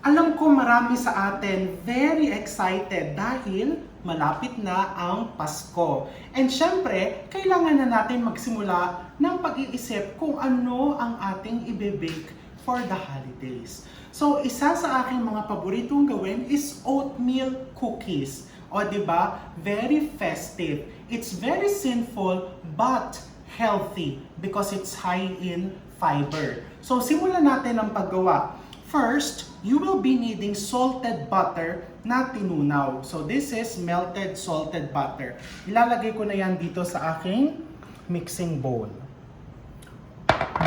Alam ko marami sa atin very excited dahil malapit na ang Pasko. And syempre, kailangan na natin magsimula ng pag-iisip kung ano ang ating ibebake for the holidays. So, isa sa aking mga paboritong gawin is oatmeal cookies. O, di ba? Very festive. It's very sinful but healthy because it's high in fiber. So, simulan natin ang paggawa. First, you will be needing salted butter na tinunaw. So this is melted salted butter. Ilalagay ko na yan dito sa aking mixing bowl.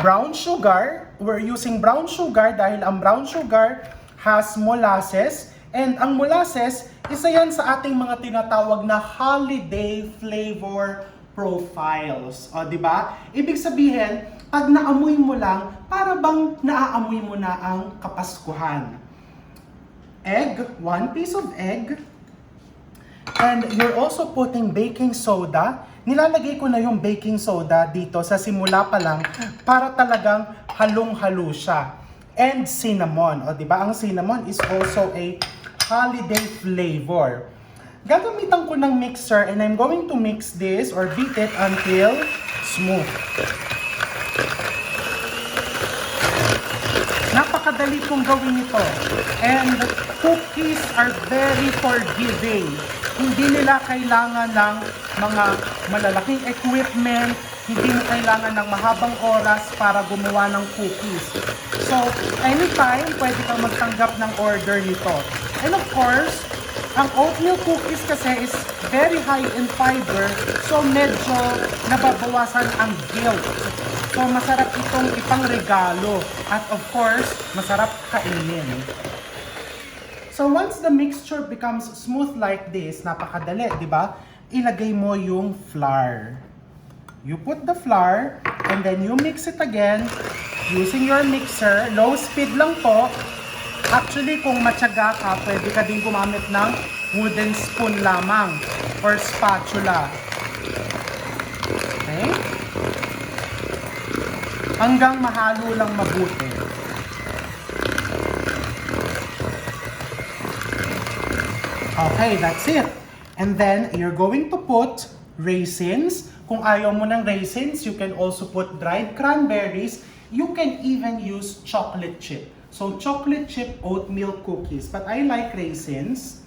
Brown sugar, we're using brown sugar dahil ang brown sugar has molasses. And ang molasses, isa yan sa ating mga tinatawag na holiday flavor profiles. O, di ba? Ibig sabihin, pag naamoy mo lang, para bang naaamoy mo na ang Kapaskuhan. Egg, 1 piece of egg. And you're also putting baking soda. Nilalagay ko na yung baking soda dito sa simula pa lang para talagang halong-halo siya. And cinnamon. O, di ba? Ang cinnamon is also a holiday flavor. Gagamitan ko ng mixer and I'm going to mix this or beat it until smooth. Napakadali kong gawin ito. And cookies are very forgiving. Hindi nila kailangan ng mga malalaking equipment, hindi mo kailangan ng mahabang oras para gumawa ng cookies. So, anytime, pwede kang magtanggap ng order nito. And of course, ang oatmeal cookies kasi is very high in fiber, so medyo nababawasan ang guilt. So masarap itong ipangregalo at of course, masarap kainin. So once the mixture becomes smooth like this, napakadali, di ba? Ilagay mo yung flour. You put the flour and then you mix it again using your mixer. Low speed lang po. Actually, kung matyaga ka, pwede ka din gumamit ng wooden spoon lamang or spatula. Okay? Hanggang mahalo lang mabuti. Okay, that's it. And then, you're going to put raisins. Kung ayaw mo ng raisins, you can also put dried cranberries. You can even use chocolate chip. So, chocolate chip oatmeal cookies. But I like raisins.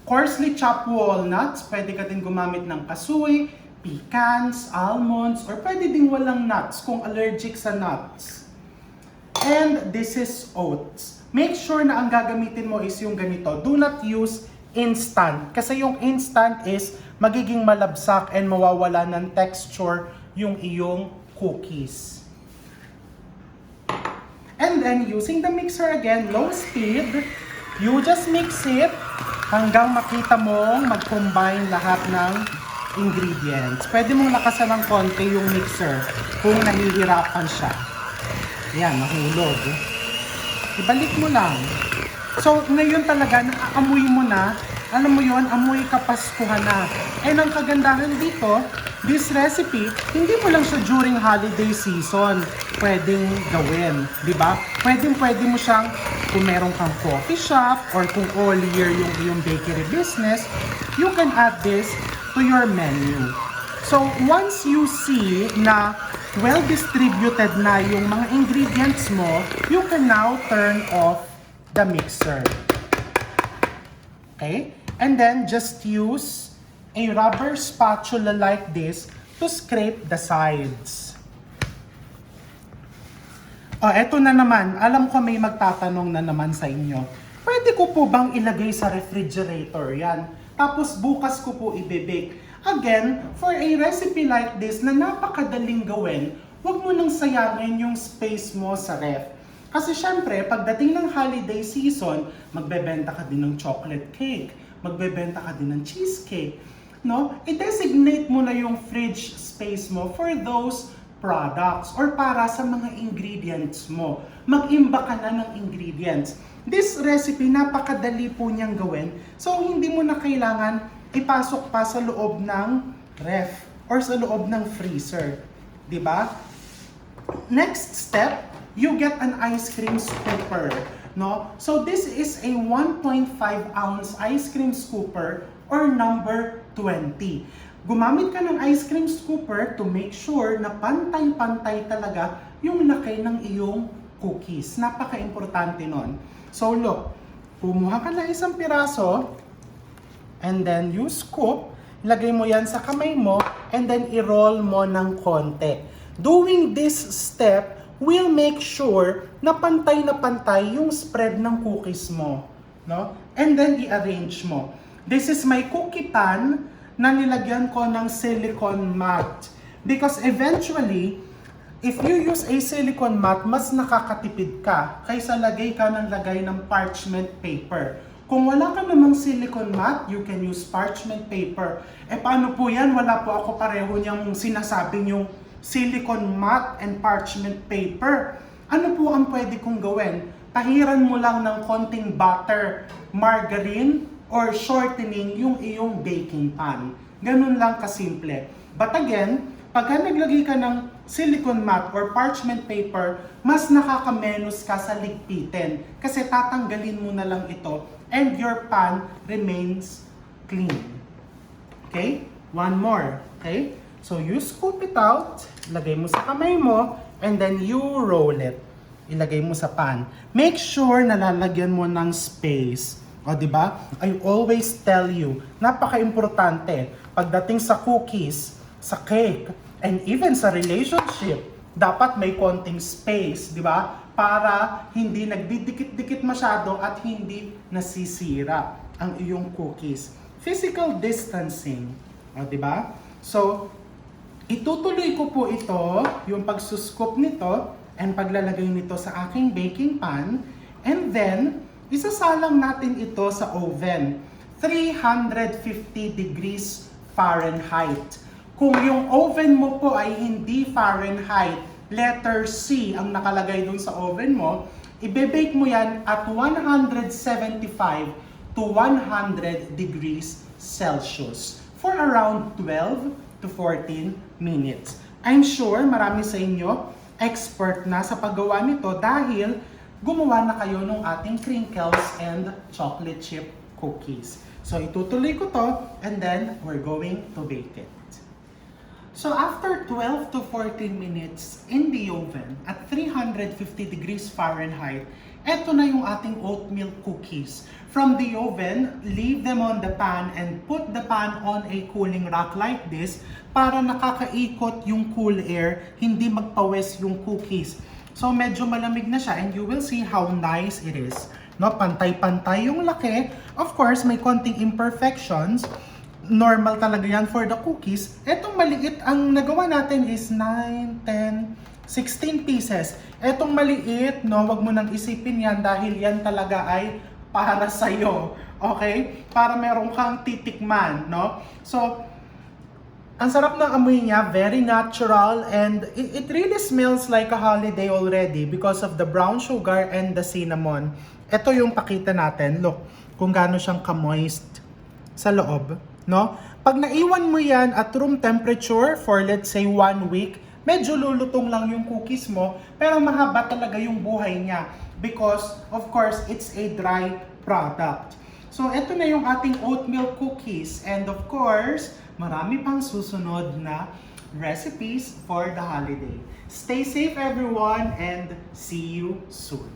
Coarsely chopped walnuts. Pwede ka din gumamit ng kasuy, pecans, almonds, or pwede din walang nuts kung allergic sa nuts. And this is oats. Make sure na ang gagamitin mo is yung ganito. Do not use instant. Kasi yung instant is magiging malabsak and mawawala ng texture yung iyong cookies. And then, using the mixer again, low speed, you just mix it hanggang makita mong mag-combine lahat ng ingredients. Pwede mong lakasan ng konti yung mixer kung nahihirapan siya. Ayan, nahulog. Ibalik mo lang. So, ngayon talaga, naaamoy mo na, alam mo yon, amoy Kapaskuhan na. And ang kagandahan dito, this recipe, hindi mo lang siya during holiday season pwedeng gawin, di ba? Pwede mo siyang kung meron kang coffee shop or kung all year yung iyong bakery business, you can add this to your menu. So, once you see na well-distributed na yung mga ingredients mo, you can now turn off the mixer. Okay? And then, just use a rubber spatula like this to scrape the sides. Eto na naman. Alam ko may magtatanong na naman sa inyo. Pwede ko po bang ilagay sa refrigerator yan? Tapos bukas ko po ibebake. Again, for a recipe like this na napakadaling gawin, huwag mo nang sayangin yung space mo sa ref. Kasi syempre, pagdating ng holiday season, magbebenta ka din ng chocolate cake, magbebenta ka din ng cheesecake. No? I-designate mo na yung fridge space mo for those products or para sa mga ingredients mo. Mag-imba ka na ng ingredients. This recipe, napakadali po niyang gawin. So, hindi mo na kailangan ipasok pa sa loob ng ref or sa loob ng freezer. Diba? Next step, you get an ice cream scooper, no? So this is a 1.5 ounce ice cream scooper or number 20. Gumamit ka ng ice cream scooper to make sure na pantay-pantay talaga yung laki ng iyong cookies. Napaka-importante nun. So look, kumuha ka na isang piraso, and then you scoop, lagay mo yan sa kamay mo, and then i-roll mo ng konti. Doing this step will make sure na pantay yung spread ng cookies mo, no? And then i-arrange mo. This is my cookie pan na nilagyan ko ng silicone mat. Because eventually, if you use a silicone mat, mas nakakatipid ka kaysa lagay ng parchment paper. Kung wala ka namang silicone mat, you can use parchment paper. Paano po yan? Wala po ako pareho niyang sinasabing yung silicone mat and parchment paper. Ano po ang pwede kong gawin? Tahiran mo lang ng konting butter, margarine, or shortening yung iyong baking pan. Ganun lang kasimple. But again, pagka naglagay ka ng silicone mat or parchment paper, mas nakakamenos ka sa ligpitin. Kasi tatanggalin mo na lang ito and your pan remains clean. Okay? One more. Okay? So you scoop it out, lagay mo sa kamay mo, and then you roll it. Ilagay mo sa pan. Make sure na lalagyan mo ng space. O, di ba? I always tell you, napaka-importante pagdating sa cookies, sa cake, and even sa relationship, dapat may konting space, di ba? Para hindi nagdidikit-dikit masyado at hindi nasisira ang iyong cookies. Physical distancing, o, di ba? So, itutuloy ko po ito, yung pagsuscoop nito, and paglalagay nito sa aking baking pan, and then, isasalang natin ito sa oven. 350 degrees Fahrenheit. Kung yung oven mo po ay hindi Fahrenheit, letter C ang nakalagay dun sa oven mo, ibe-bake mo yan at 175 to 100 degrees Celsius for around 12 to 14 minutes. I'm sure marami sa inyo expert na sa paggawa nito dahil gumawa na kayo ng ating crinkles and chocolate chip cookies. So itutuloy ko to and then we're going to bake it. So after 12 to 14 minutes in the oven at 350 degrees Fahrenheit, eto na yung ating oatmeal cookies. From the oven, leave them on the pan and put the pan on a cooling rack like this para nakakaikot yung cool air, hindi magpawes yung cookies. So medyo malamig na siya and you will see how nice it is. No, pantay-pantay yung laki. Of course, may konting imperfections. Normal talaga yan for the cookies. Etong maliit, ang nagawa natin is 9, 10, 16 pieces. Etong maliit, no, wag mo nang isipin yan dahil yan talaga ay para sa'yo. Okay? Para meron kang titikman, no? So, ang sarap ng amoy niya, very natural, and it really smells like a holiday already because of the brown sugar and the cinnamon. Ito yung pakita natin. Look, kung gaano siyang ka-moist sa loob, no? Pag naiwan mo yan at room temperature for let's say 1 week, medyo lulutong lang yung cookies mo, pero mahaba talaga yung buhay niya because, of course, it's a dry product. So, ito na yung ating oatmeal cookies. And of course, marami pang susunod na recipes for the holiday. Stay safe everyone and see you soon.